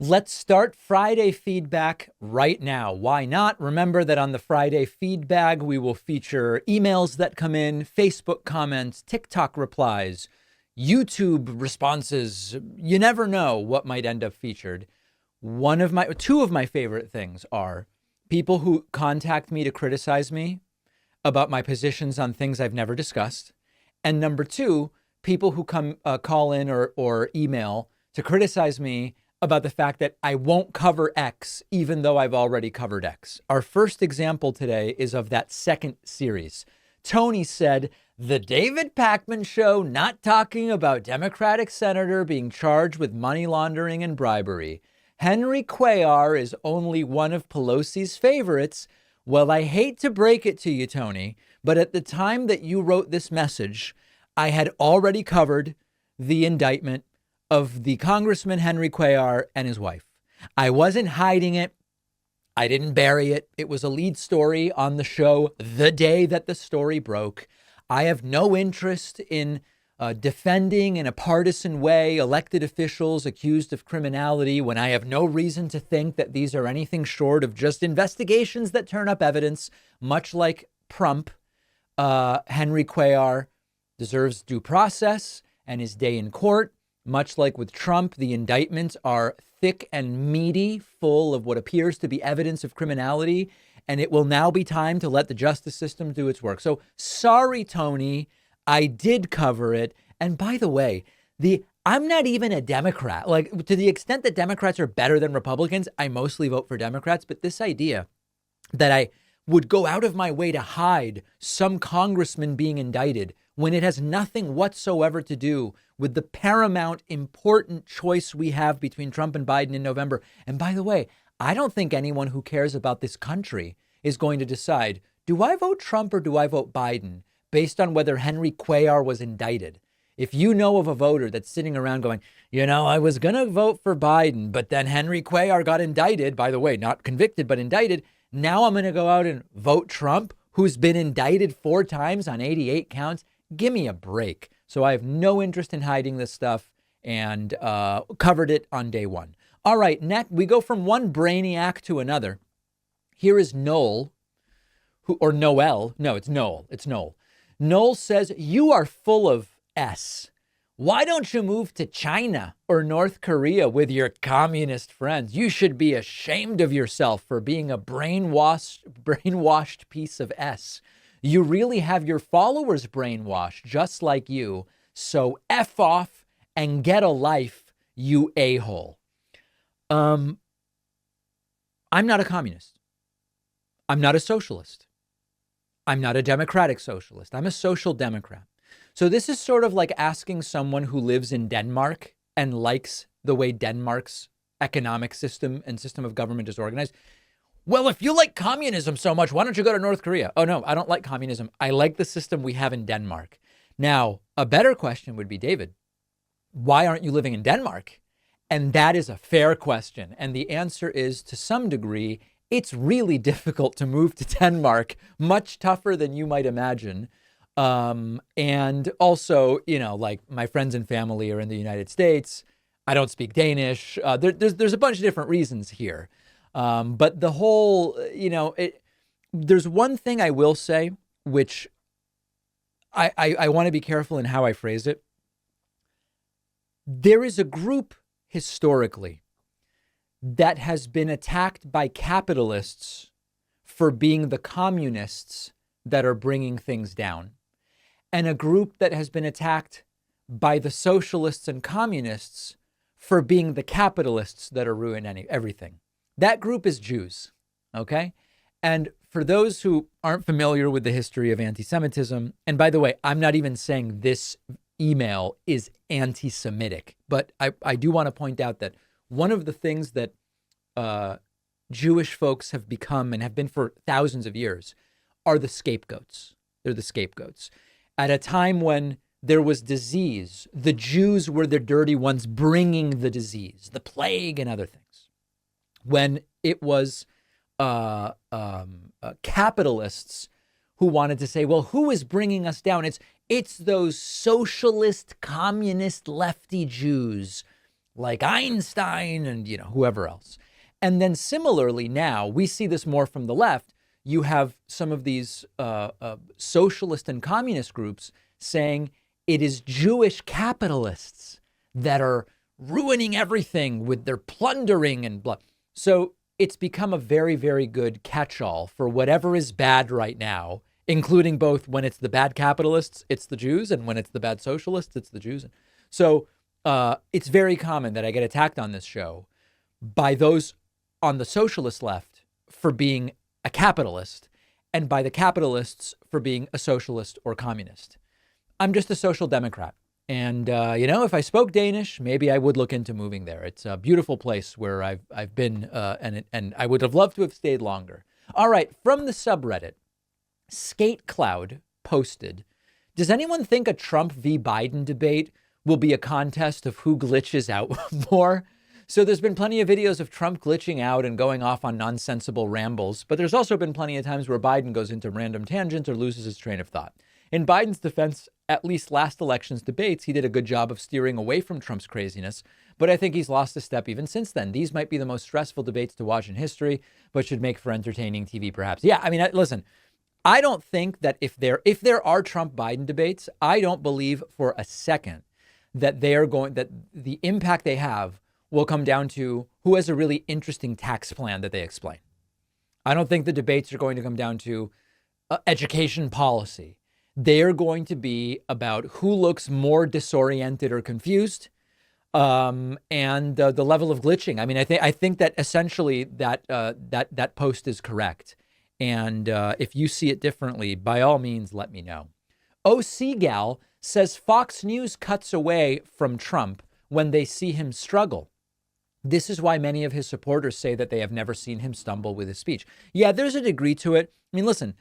Let's start Friday feedback right now. Why not? Remember that on the Friday feedback, we will feature emails that come in, Facebook comments, TikTok replies, YouTube responses. You never know what might end up featured. Two of my favorite things are people who contact me to criticize me about my positions on things I've never discussed. And number two, people who call in or email to criticize me about the fact that I won't cover X, even though I've already covered X. Our first example today is of that second series. Tony said, the David Pakman show not talking about Democratic senator being charged with money laundering and bribery. Henry Cuellar is only one of Pelosi's favorites. Well, I hate to break it to you, Tony, but at the time that you wrote this message, I had already covered the indictment of the Congressman Henry Cuellar and his wife. I wasn't hiding it. I didn't bury it. It was a lead story on the show the day that the story broke. I have no interest in defending in a partisan way elected officials accused of criminality when I have no reason to think that these are anything short of just investigations that turn up evidence, much like Trump. Henry Cuellar deserves due process and his day in court. Much like with Trump, the indictments are thick and meaty, full of what appears to be evidence of criminality, and it will now be time to let the justice system do its work. So sorry, Tony, I did cover it. And by the way, I'm not even a Democrat. Like, to the extent that Democrats are better than Republicans, I mostly vote for Democrats. But this idea that I would go out of my way to hide some congressman being indicted when it has nothing whatsoever to do with the paramount important choice we have between Trump and Biden in November. And by the way, I don't think anyone who cares about this country is going to decide, do I vote Trump or do I vote Biden based on whether Henry Cuellar was indicted? If you know of a voter that's sitting around going, I was going to vote for Biden, but then Henry Cuellar got indicted, by the way, not convicted, but indicted. Now I'm going to go out and vote Trump, who's been indicted 4 times on 88 counts. Give me a break. So I have no interest in hiding this stuff and covered it on day one. All right, next we go from one brainiac to another. Here is Noel, or Noel. No, it's Noel. It's Noel. Noel says, you are full of S. Why don't you move to China or North Korea with your communist friends? You should be ashamed of yourself for being a brainwashed piece of S. You really have your followers brainwashed, just like you. So F off and get a life, you a-hole. I'm not a communist. I'm not a socialist. I'm not a democratic socialist. I'm a social democrat. So this is sort of like asking someone who lives in Denmark and likes the way Denmark's economic system and system of government is organized. Well, if you like communism so much, why don't you go to North Korea? Oh, no, I don't like communism. I like the system we have in Denmark. Now, a better question would be, David, why aren't you living in Denmark? And that is a fair question. And the answer is, to some degree, it's really difficult to move to Denmark, much tougher than you might imagine. And also, like my friends and family are in the United States. I don't speak Danish. There's a bunch of different reasons here. But the whole, there's one thing I will say, which I want to be careful in how I phrase it. There is a group historically that has been attacked by capitalists for being the communists that are bringing things down, and a group that has been attacked by the socialists and communists for being the capitalists that are ruining everything. That group is Jews, okay? And for those who aren't familiar with the history of anti-Semitism, and by the way, I'm not even saying this email is anti-Semitic, but I do want to point out that one of the things that Jewish folks have become and have been for thousands of years are the scapegoats. They're the scapegoats. At a time when there was disease, the Jews were the dirty ones bringing the disease, the plague and other things. When it was capitalists who wanted to say, well, who is bringing us down? It's those socialist, communist, lefty Jews. like Einstein and, whoever else. And then similarly now, we see this more from the left. You have some of these socialist and communist groups saying it is Jewish capitalists that are ruining everything with their plundering and blah. So it's become a very, very good catch-all for whatever is bad right now, including both when it's the bad capitalists, it's the Jews, and when it's the bad socialists, it's the Jews. So it's very common that I get attacked on this show by those on the socialist left for being a capitalist and by the capitalists for being a socialist or communist. I'm just a social democrat. And, if I spoke Danish, maybe I would look into moving there. It's a beautiful place where I've been and I would have loved to have stayed longer. All right. From the subreddit, Skate Cloud posted, does anyone think a Trump v. Biden debate will be a contest of who glitches out more? So there's been plenty of videos of Trump glitching out and going off on nonsensical rambles, but there's also been plenty of times where Biden goes into random tangents or loses his train of thought. In Biden's defense, at least last election's debates, he did a good job of steering away from Trump's craziness, but I think he's lost a step even since then. These might be the most stressful debates to watch in history, but should make for entertaining TV perhaps. Yeah, I mean, listen, I don't think that if there are Trump Biden debates, I don't believe for a second that that the impact they have will come down to who has a really interesting tax plan that they explain. I don't think the debates are going to come down to education policy. They're going to be about who looks more disoriented or confused, and the level of glitching. I mean, I think that essentially that post is correct. And if you see it differently, by all means, let me know. OC Gal says Fox News cuts away from Trump when they see him struggle. This is why many of his supporters say that they have never seen him stumble with his speech. Yeah, there's a degree to it. I mean, listen,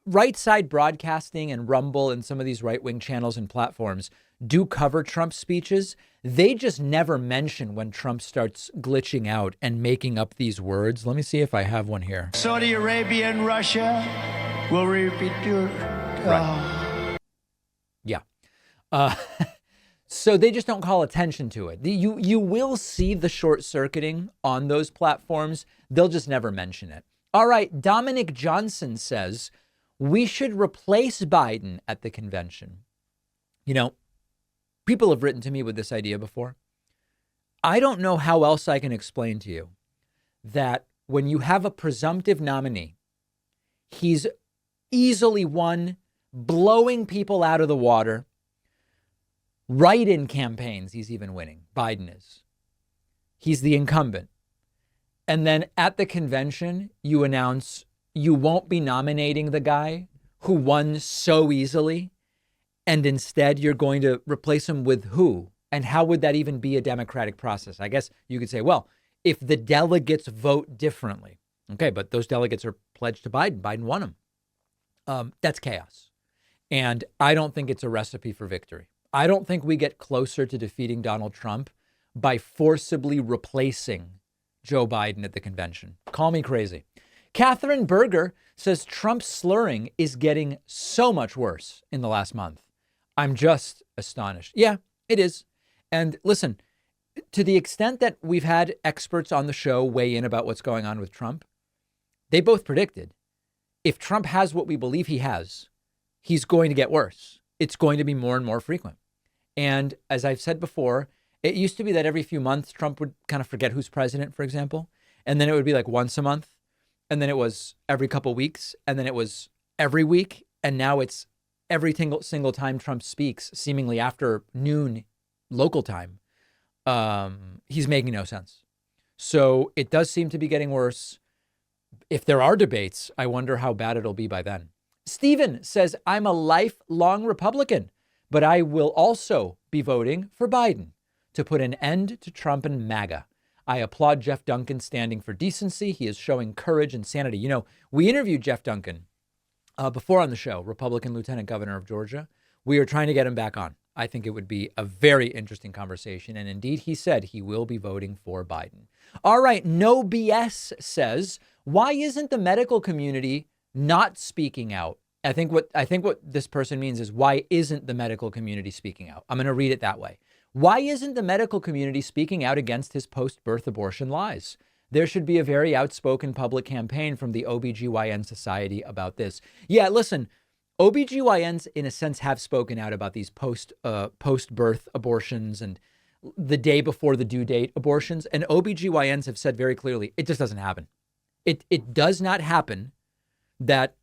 right side broadcasting and Rumble and some of these right wing channels and platforms do cover Trump's speeches. They just never mention when Trump starts glitching out and making up these words. Let me see if I have one here. Saudi Arabia and Russia will repeat your. Right. Yeah. So they just don't call attention to it. You will see the short circuiting on those platforms. They'll just never mention it. All right. Dominic Johnson says we should replace Biden at the convention. People have written to me with this idea before. I don't know how else I can explain to you that when you have a presumptive nominee, he's easily won, blowing people out of the water. Write-in campaigns, he's even winning. Biden is. He's the incumbent. And then at the convention, you announce you won't be nominating the guy who won so easily. And instead, you're going to replace him with who? And how would that even be a democratic process? I guess you could say, well, if the delegates vote differently. Okay, but those delegates are pledged to Biden. Biden won them. That's chaos. And I don't think it's a recipe for victory. I don't think we get closer to defeating Donald Trump by forcibly replacing Joe Biden at the convention. Call me crazy. Catherine Berger says Trump's slurring is getting so much worse in the last month. I'm just astonished. Yeah, it is. And listen, to the extent that we've had experts on the show weigh in about what's going on with Trump, they both predicted if Trump has what we believe he has, he's going to get worse. It's going to be more and more frequent. And as I've said before, it used to be that every few months, Trump would kind of forget who's president, for example. And then it would be like once a month. And then it was every couple weeks. And then it was every week. And now it's every single time Trump speaks, seemingly after noon local time. He's making no sense. So it does seem to be getting worse. If there are debates, I wonder how bad it'll be by then. Stephen says, I'm a lifelong Republican, but I will also be voting for Biden to put an end to Trump and MAGA. I applaud Jeff Duncan standing for decency. He is showing courage and sanity. We interviewed Jeff Duncan before on the show, Republican Lieutenant Governor of Georgia. We are trying to get him back on. I think it would be a very interesting conversation. And indeed, he said he will be voting for Biden. All right. No BS says, why isn't the medical community not speaking out? I think what this person means is, why isn't the medical community speaking out? I'm going to read it that way. Why isn't the medical community speaking out against his post-birth abortion lies? There should be a very outspoken public campaign from the OBGYN Society about this. Yeah, listen, OBGYNs in a sense have spoken out about these post-birth abortions and the day before the due date abortions. And OBGYNs have said very clearly, it just doesn't happen. It does not happen that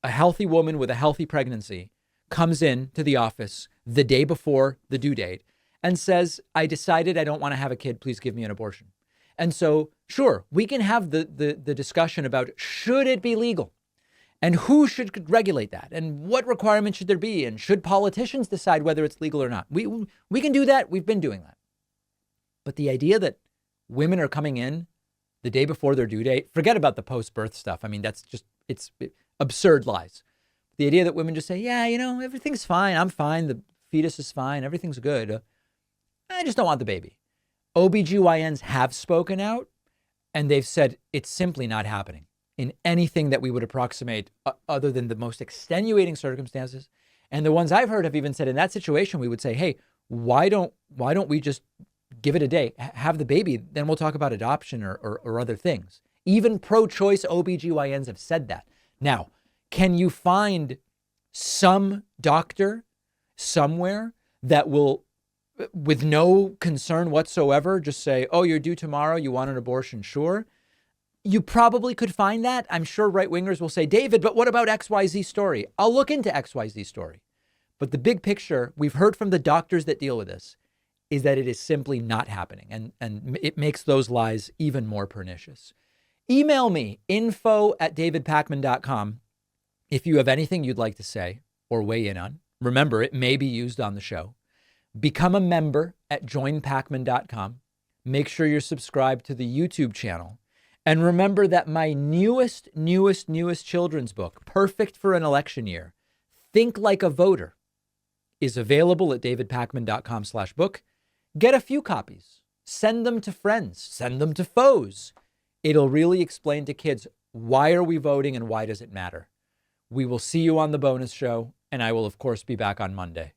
a healthy woman with a healthy pregnancy comes in to the office the day before the due date and says, I decided I don't want to have a kid. Please give me an abortion. And so, sure, we can have the discussion about should it be legal and who should regulate that and what requirements should there be and should politicians decide whether it's legal or not. We can do that. We've been doing that. But the idea that women are coming in the day before their due date, forget about the post-birth stuff. I mean, that's just, it's absurd lies. The idea that women just say, yeah, everything's fine. I'm fine. The fetus is fine. Everything's good. I just don't want the baby. OBGYNs have spoken out and they've said it's simply not happening in anything that we would approximate other than the most extenuating circumstances. And the ones I've heard have even said in that situation, we would say, hey, why don't we just give it a day, have the baby, then we'll talk about adoption or other things. Even pro-choice OBGYNs have said that. Now, can you find some doctor somewhere that will, with no concern whatsoever, just say, oh, you're due tomorrow, you want an abortion? Sure. You probably could find that. I'm sure right-wingers will say, David, but what about XYZ story? I'll look into XYZ story. But the big picture, we've heard from the doctors that deal with this, is that it is simply not happening. And it makes those lies even more pernicious. Email me, info@davidpakman.com, if you have anything you'd like to say or weigh in on. Remember, it may be used on the show. Become a member at joinpakman.com. Make sure you're subscribed to the YouTube channel. And remember that my newest children's book, perfect for an election year, Think Like a Voter, is available at davidpakman.com/book. Get a few copies. Send them to friends. Send them to foes. It'll really explain to kids, why are we voting and why does it matter? We will see you on the bonus show, and I will, of course, be back on Monday.